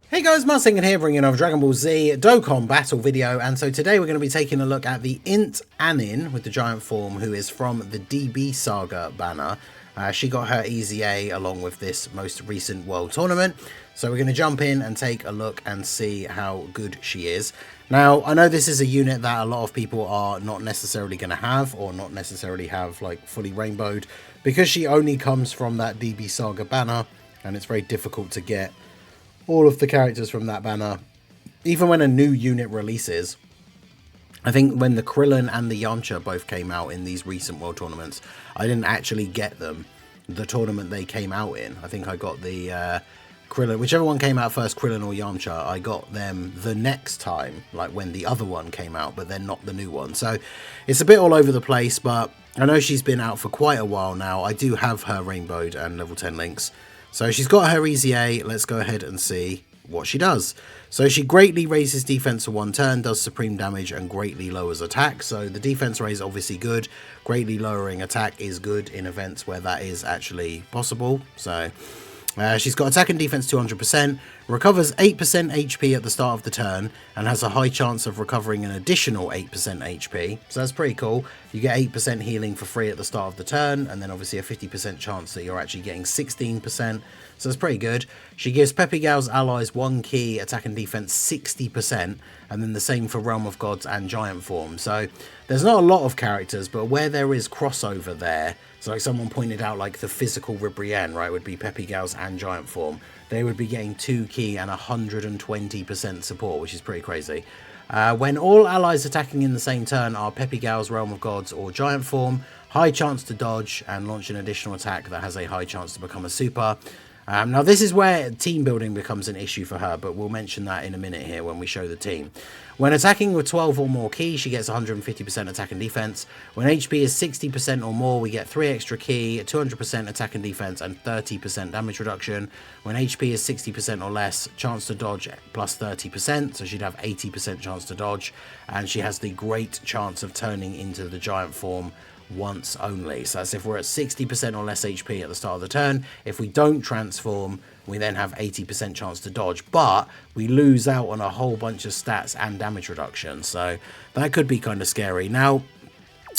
Hey guys, Martin here, bringing another Dragon Ball Z Dokkan Battle video, and so today we're going to be taking a look at the INT Annin with the giant form, who is from the DB Saga banner. She got her EZA along with this most recent World Tournament, so we're going to jump in and take a look and see how good she is. Now, I know this is a unit that a lot of people are not necessarily going to have, or not necessarily have like fully rainbowed, because she only comes from that DB Saga banner, and it's very difficult to get all of the characters from that banner, even when a new unit releases. I think when the Krillin and the Yamcha both came out in these recent World Tournaments, I didn't actually get them the tournament they came out in. I think I got the Krillin, whichever one came out first, Krillin or Yamcha, I got them the next time, like when the other one came out, but then not the new one. So it's a bit all over the place, but I know she's been out for quite a while now. I do have her rainbowed and level 10 links. So she's got her EZA. Let's go ahead and see what she does. So she greatly raises defense for one turn, does supreme damage, and greatly lowers attack. So the defense raise is obviously good. Greatly lowering attack is good in events where that is actually possible. So she's got attack and defense 200%, recovers 8% HP at the start of the turn, and has a high chance of recovering an additional 8% HP. So that's pretty cool. You get 8% healing for free at the start of the turn, and then obviously a 50% chance that you're actually getting 16%. So that's pretty good. She gives Peppy Gal's allies 1 key, attack and defense 60%, and then the same for Realm of Gods and Giant Form. So there's not a lot of characters, but where there is crossover there, so like someone pointed out, like the physical Ribrienne, right, would be Peppy Gal's and Giant Form. They would be getting 2 key and 120% support, which is pretty crazy. When all allies attacking in the same turn are Peppy Gal's Realm of Gods or Giant Form, high chance to dodge and launch an additional attack that has a high chance to become a super. Now this is where team building becomes an issue for her, but we'll mention that in a minute here when we show the team. When attacking with 12 or more key, she gets 150% attack and defense. When HP is 60% or more, we get 3 extra key, 200% attack and defense, and 30% damage reduction. When HP is 60% or less, chance to dodge plus 30%, so she'd have 80% chance to dodge, and she has the great chance of turning into the giant form once only. So that's if we're at 60% or less HP at the start of the turn. If we don't transform, we then have 80% chance to dodge, but we lose out on a whole bunch of stats and damage reduction, so that could be kind of scary. Now,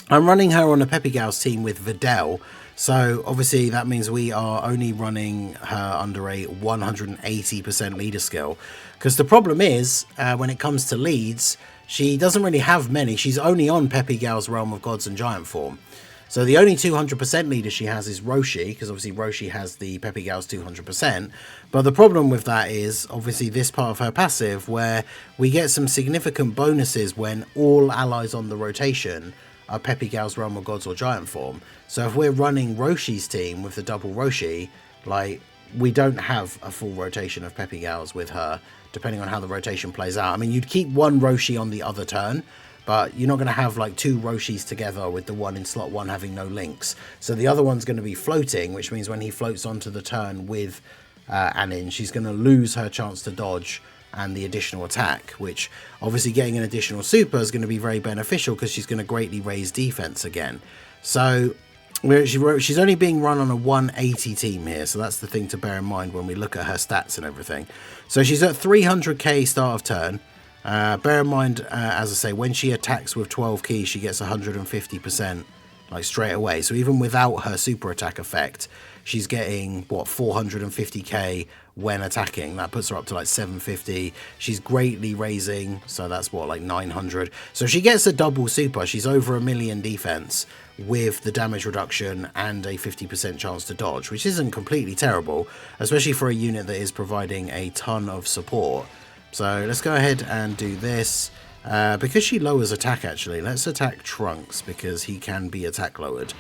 I'm running her on a Peppy Gal's team with Videl, so obviously that means we are only running her under a 180% leader skill, because the problem is, when it comes to leads, she doesn't really have many. She's only on Peppy Gal's Realm of Gods and Giant Form. So the only 200% leader she has is Roshi, because obviously Roshi has the Peppy Gal's 200%. But the problem with that is obviously this part of her passive, where we get some significant bonuses when all allies on the rotation are Peppy Gal's Realm of Gods or Giant Form. So if we're running Roshi's team with the double Roshi, like, we don't have a full rotation of Peppy Gal's with her, depending on how the rotation plays out. I mean, you'd keep one Roshi on the other turn, but you're not going to have like 2 Roshis together with the one in slot 1 having no links. So the other one's going to be floating, which means when he floats onto the turn with Annin, she's going to lose her chance to dodge and the additional attack, which obviously getting an additional super is going to be very beneficial because she's going to greatly raise defense again. So she's only being run on a 180 team here, so that's the thing to bear in mind when we look at her stats and everything. So she's at 300k start of turn. Bear in mind, as I say, when she attacks with 12 keys, she gets 150% like straight away. So even without her super attack effect, she's getting, what, 450k when attacking. That puts her up to like 750. She's greatly raising, so that's what, like 900. So she gets a double super. She's over 1 million defense with the damage reduction and a 50% chance to dodge, which isn't completely terrible, especially for a unit that is providing a ton of support. So let's go ahead and do this. Because she lowers attack, actually, let's attack Trunks, because he can be attack lowered.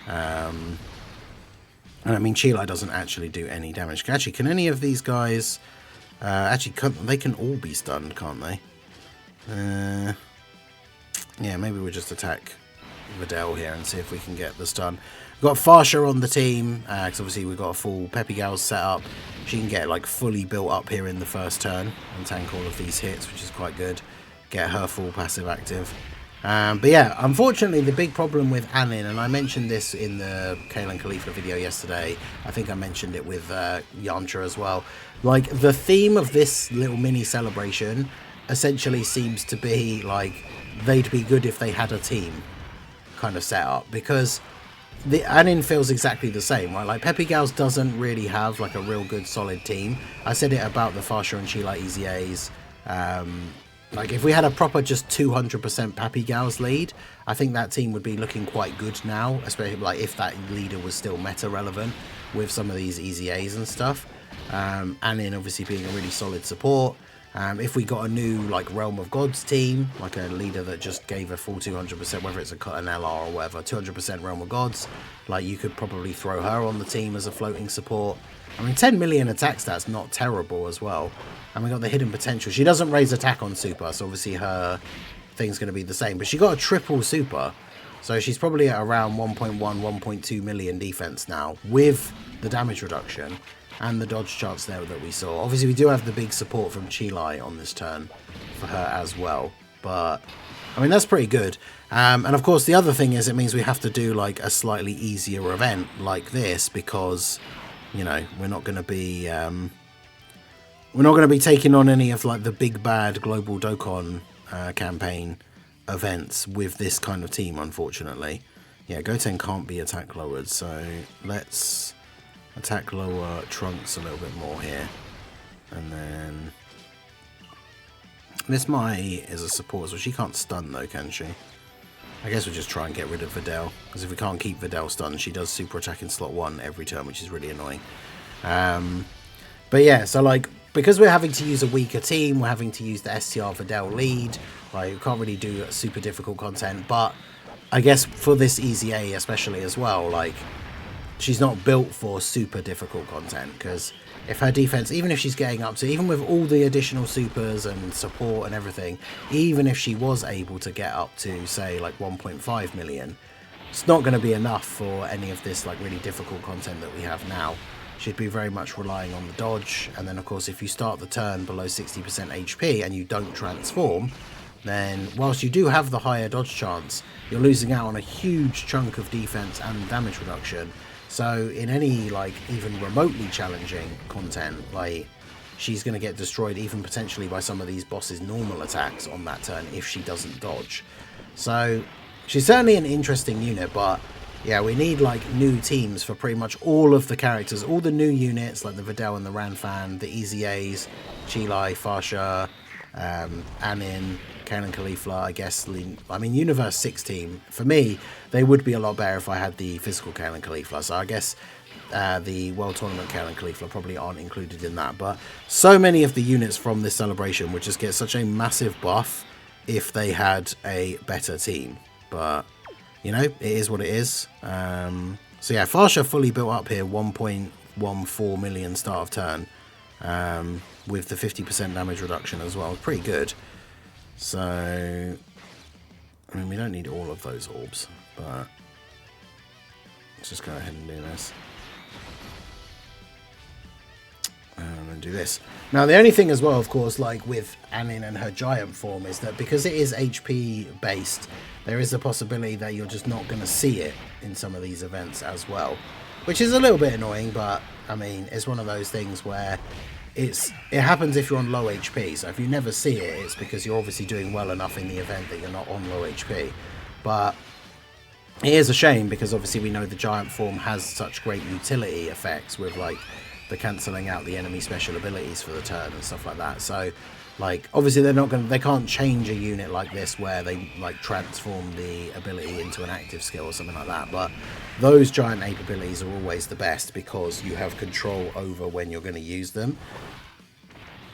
And I mean, Chila doesn't actually do any damage. Actually, can any of these guys... they can all be stunned, can't they? Yeah, maybe we'll just attack Videl here and see if we can get the stun. We've got Farsha on the team, because obviously we've got a full Peppy Gal's set up. She can get like fully built up here in the first turn and tank all of these hits, which is quite good. Get her full passive active. But yeah, unfortunately, the big problem with Annin, and I mentioned this in the Kalen Khalifa video yesterday, I think I mentioned it with Yamcha as well. Like, the theme of this little mini celebration essentially seems to be, like, they'd be good if they had a team kind of set up, because the Annin feels exactly the same, right? Like, Peppy Gals doesn't really have, like, a real good solid team. I said it about the Farsha and Sheila EZAs. Like, if we had a proper just 200% Pappy Gals lead, I think that team would be looking quite good now, especially like if that leader was still meta relevant with some of these EZAs and stuff. Annin obviously being a really solid support. If we got a new like Realm of Gods team, like a leader that just gave a full 200%, whether it's an LR or whatever, 200% Realm of Gods, like you could probably throw her on the team as a floating support. I mean, 10 million attack stats, not terrible as well. And we got the hidden potential. She doesn't raise attack on super, so obviously her thing's going to be the same. But she got a triple super, so she's probably at around 1.1, 1.2 million defense now with the damage reduction and the dodge charts there that we saw. Obviously, we do have the big support from Chilai on this turn for her as well. But, I mean, that's pretty good. And of course, the other thing is it means we have to do like a slightly easier event like this because, you know, we're not going to be taking on any of like the big bad global Dokkan campaign events with this kind of team, unfortunately. Yeah, Goten can't be attack lowered, so let's attack lower Trunks a little bit more here. And then this Mai is a support, so she can't stun though, can she? I guess we'll just try and get rid of Videl, because if we can't keep Videl stunned, she does super attack in slot 1 every turn, which is really annoying. But yeah, so like, because we're having to use a weaker team, we're having to use the STR Videl lead, like, we can't really do super difficult content, but I guess for this EZA especially as well, like, she's not built for super difficult content, because if her defense, even if she's getting up to, even with all the additional supers and support and everything, even if she was able to get up to, say, like 1.5 million, it's not going to be enough for any of this, like, really difficult content that we have now. She'd be very much relying on the dodge, and then, of course, if you start the turn below 60% HP and you don't transform, then whilst you do have the higher dodge chance, you're losing out on a huge chunk of defense and damage reduction. So in any, like, even remotely challenging content, like, she's going to get destroyed even potentially by some of these bosses' normal attacks on that turn if she doesn't dodge. So she's certainly an interesting unit, but yeah, we need, like, new teams for pretty much all of the characters, all the new units, like the Videl and the Ranfan, the EZAs, Chilai, Farsha, Annin, Kalen Khalifa, I guess. I mean, Universe 6 team, for me, they would be a lot better if I had the physical Kalen Khalifa. So I guess the World Tournament Kalen Khalifa probably aren't included in that. But so many of the units from this celebration would just get such a massive buff if they had a better team. But, you know, it is what it is. So yeah, Farsha fully built up here, 1.14 million start of turn. With the 50% damage reduction as well. Pretty good. So, I mean, we don't need all of those orbs, but let's just go ahead and do this. And do this. Now, the only thing as well, of course, like with Annin and her giant form, is that because it is HP based, there is a possibility that you're just not going to see it in some of these events as well, which is a little bit annoying, but I mean, it's one of those things where it happens if you're on low HP. So if you never see it, it's because you're obviously doing well enough in the event that you're not on low HP. But it is a shame because obviously we know the giant form has such great utility effects with, like, the cancelling out the enemy special abilities for the turn and stuff like that. So, like, obviously they can't change a unit like this where they, like, transform the ability into an active skill or something like that. But those giant ape abilities are always the best because you have control over when you're going to use them.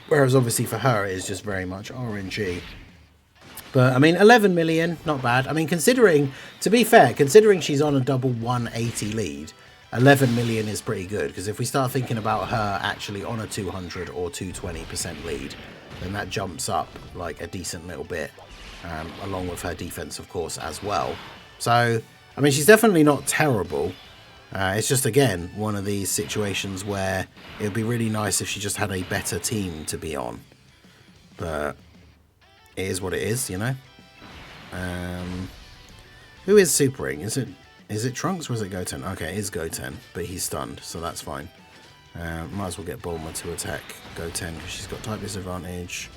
Whereas obviously for her it is just very much RNG. But I mean, 11 million, not bad. I mean, to be fair, considering she's on a double 180 lead, 11 million is pretty good. Because if we start thinking about her actually on a 200 or 220% lead, then that jumps up like a decent little bit, along with her defense, of course, as well. So, I mean, she's definitely not terrible. It's just, again, one of these situations where it would be really nice if she just had a better team to be on. But it is what it is, you know? Who is supering? Is it Trunks or is it Goten? Okay, it is Goten, but he's stunned, so that's fine. Might as well get Bulma to attack Goten because she's got type disadvantage.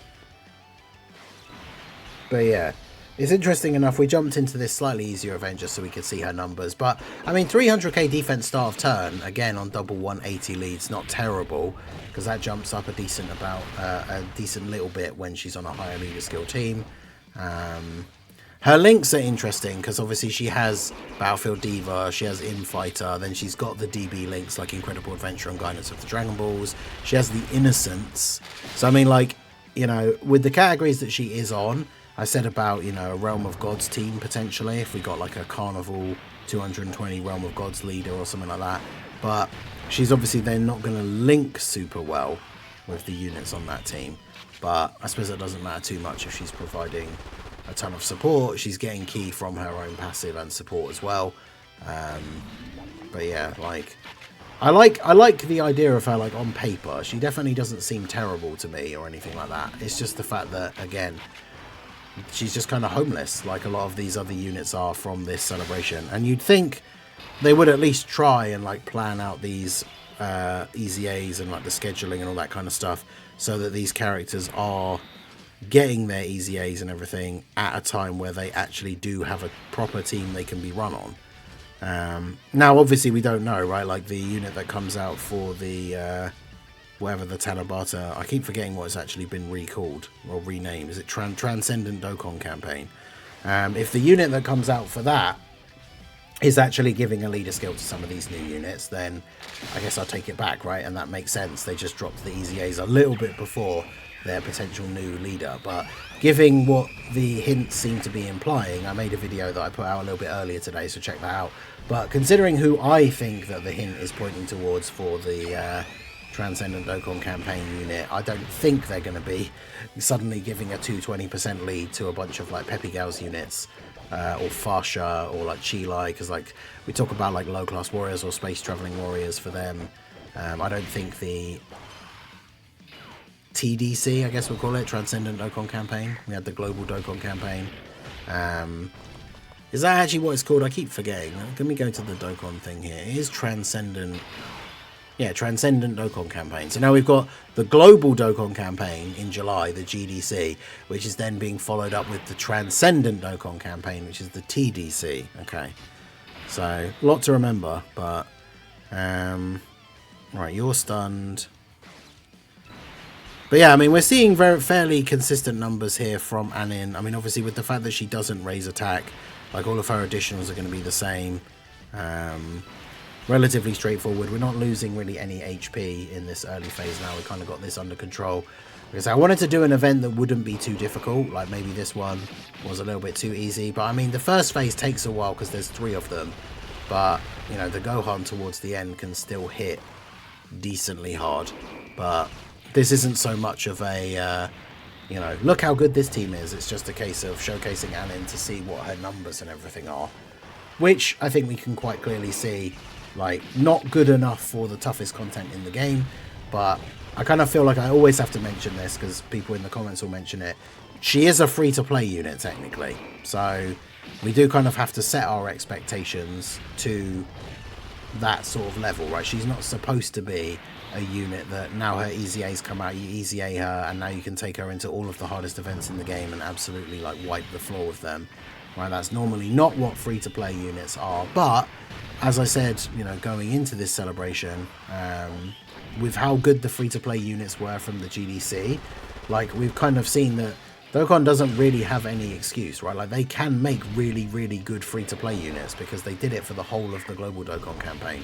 But yeah, it's interesting enough. We jumped into this slightly easier event just so we could see her numbers. But, I mean, 300k defense start of turn, again, on double 180 leads, not terrible. Because that jumps up a decent little bit when she's on a higher leader skill team. Her links are interesting because obviously she has Battlefield Diva, she has Infighter, then she's got the DB links like Incredible Adventure and Guidance of the Dragon Balls. She has the Innocence. So, I mean, like, you know, with the categories that she is on, I said about, you know, a Realm of Gods team potentially, if we got like a Carnival 220 Realm of Gods leader or something like that. But she's obviously then not going to link super well with the units on that team. But I suppose it doesn't matter too much if she's providing a ton of support. She's getting key from her own passive and support as well. But yeah, like I like the idea of her, like, on paper. She definitely doesn't seem terrible to me or anything like that. It's just the fact that, again, she's just kind of homeless, like a lot of these other units are from this celebration. And you'd think they would at least try and, like, plan out these EZAs and, like, the scheduling and all that kind of stuff so that these characters are getting their EZAs and everything at a time where they actually do have a proper team they can be run on. Now, obviously, we don't know, right? Like, the unit that comes out for the whatever the Tanabata, I keep forgetting what it's actually been recalled or renamed. Is it Transcendent Dokkan campaign? If the unit that comes out for that is actually giving a leader skill to some of these new units, then I guess I'll take it back, right? And that makes sense. They just dropped the EZAs a little bit before their potential new leader. But giving what the hints seem to be implying, I made a video that I put out a little bit earlier today, so check that out. But considering who I think that the hint is pointing towards for the Transcendent Dokkan campaign unit, I don't think they're going to be suddenly giving a 220% lead to a bunch of like Peppy Gals units or Farsha or like Chilai, because like we talk about like low class warriors or space traveling warriors for them. I don't think the TDC, I guess we'll call it, Transcendent Dokkan campaign. We had the Global Dokkan campaign. Is that actually what it's called? I keep forgetting. Let me go to the Dokkan thing here. It is Transcendent. Yeah, Transcendent Dokkan campaign. So now we've got the Global Dokkan campaign in July, the GDC, which is then being followed up with the Transcendent Dokkan campaign, which is the TDC. Okay. So, a lot to remember, but right, you're stunned. But yeah, I mean, we're seeing fairly consistent numbers here from Annin. I mean, obviously, with the fact that she doesn't raise attack, like all of her additionals are going to be the same. Relatively straightforward. We're not losing really any HP in this early phase now. We kind of got this under control. Because I wanted to do an event that wouldn't be too difficult. Like maybe this one was a little bit too easy. But I mean, the first phase takes a while because there's 3 of them. But, you know, the Gohan towards the end can still hit decently hard. But this isn't so much of a, you know, look how good this team is. It's just a case of showcasing Annin to see what her numbers and everything are. Which I think we can quite clearly see, like, not good enough for the toughest content in the game. But I kind of feel like I always have to mention this because people in the comments will mention it. She is a free-to-play unit, technically. So we do kind of have to set our expectations to that sort of level, right? She's not supposed to be a unit that now her EZAs come out, you EZA her, and now you can take her into all of the hardest events in the game and absolutely like wipe the floor with them. Right, that's normally not what free-to-play units are. But as I said, you know, going into this celebration, with how good the free-to-play units were from the GDC, like we've kind of seen that Dokkan doesn't really have any excuse, right? Like they can make really, really good free-to-play units because they did it for the whole of the Global Dokkan campaign.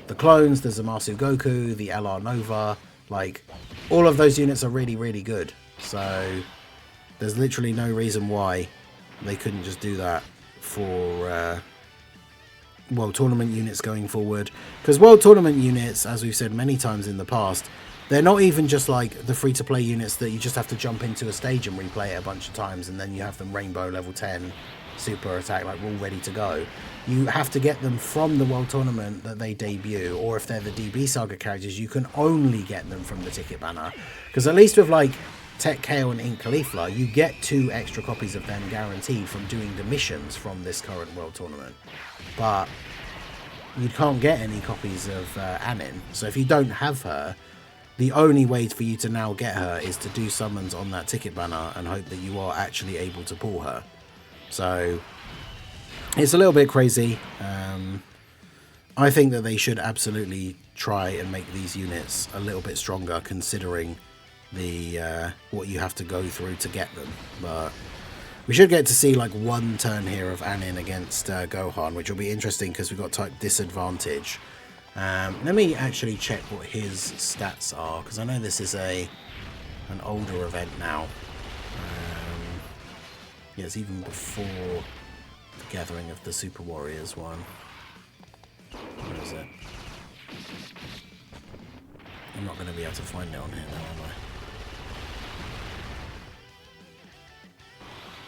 The clones, the Zamasu Goku, the LR Nova, like all of those units are really, really good. So there's literally no reason why they couldn't just do that for World Tournament units going forward. Because World Tournament units, as we've said many times in the past, they're not even just like the free-to-play units that you just have to jump into a stage and replay it a bunch of times and then you have them Rainbow level 10 super attack, like all ready to go. You have to get them from the World Tournament that they debut, or if they're the DB Saga characters, you can only get them from the ticket banner. Because at least with like Tech Kale and Ink Caulifla, you get 2 extra copies of them guaranteed from doing the missions from this current World Tournament. But you can't get any copies of Annin. So if you don't have her, the only way for you to now get her is to do summons on that ticket banner and hope that you are actually able to pull her. So it's a little bit crazy. I think that they should absolutely try and make these units a little bit stronger, considering the what you have to go through to get them. But we should get to see like 1 turn here of Annin against Gohan, which will be interesting because we've got type disadvantage. Let me actually check what his stats are, because I know this is an older event now. Yeah, it's even before the Gathering of the Super Warriors one. Where is it? I'm not going to be able to find it on here now, am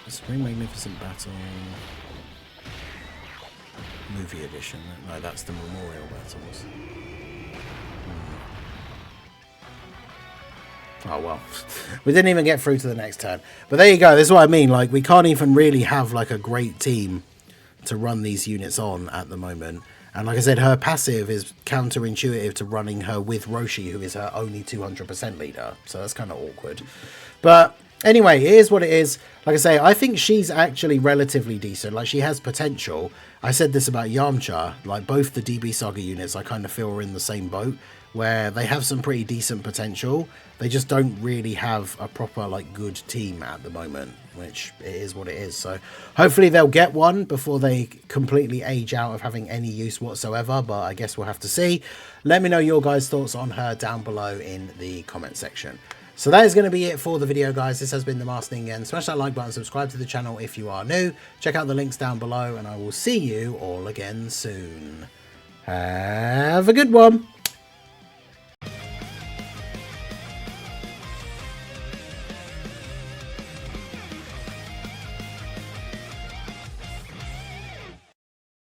I? Spring Magnificent Battle Movie Edition. No, that's the Memorial Battles. Oh well, we didn't even get through to the next turn. But there you go, this is what I mean, like we can't even really have like a great team to run these units on at the moment. And like I said, her passive is counterintuitive to running her with Roshi, who is her only 200% leader. So that's kind of awkward. But anyway, it is what it is. Like I say, I think she's actually relatively decent. Like, she has potential. I said this about Yamcha. Like, both the DB Saga units, I kind of feel are in the same boat, where they have some pretty decent potential. They just don't really have a proper, like, good team at the moment, which it is what it is. So hopefully they'll get one before they completely age out of having any use whatsoever, but I guess we'll have to see. Let me know your guys' thoughts on her down below in the comment section. So that is going to be it for the video, guys. This has been the Master Ningen. Smash that like button, subscribe to the channel if you are new. Check out the links down below, and I will see you all again soon. Have a good one.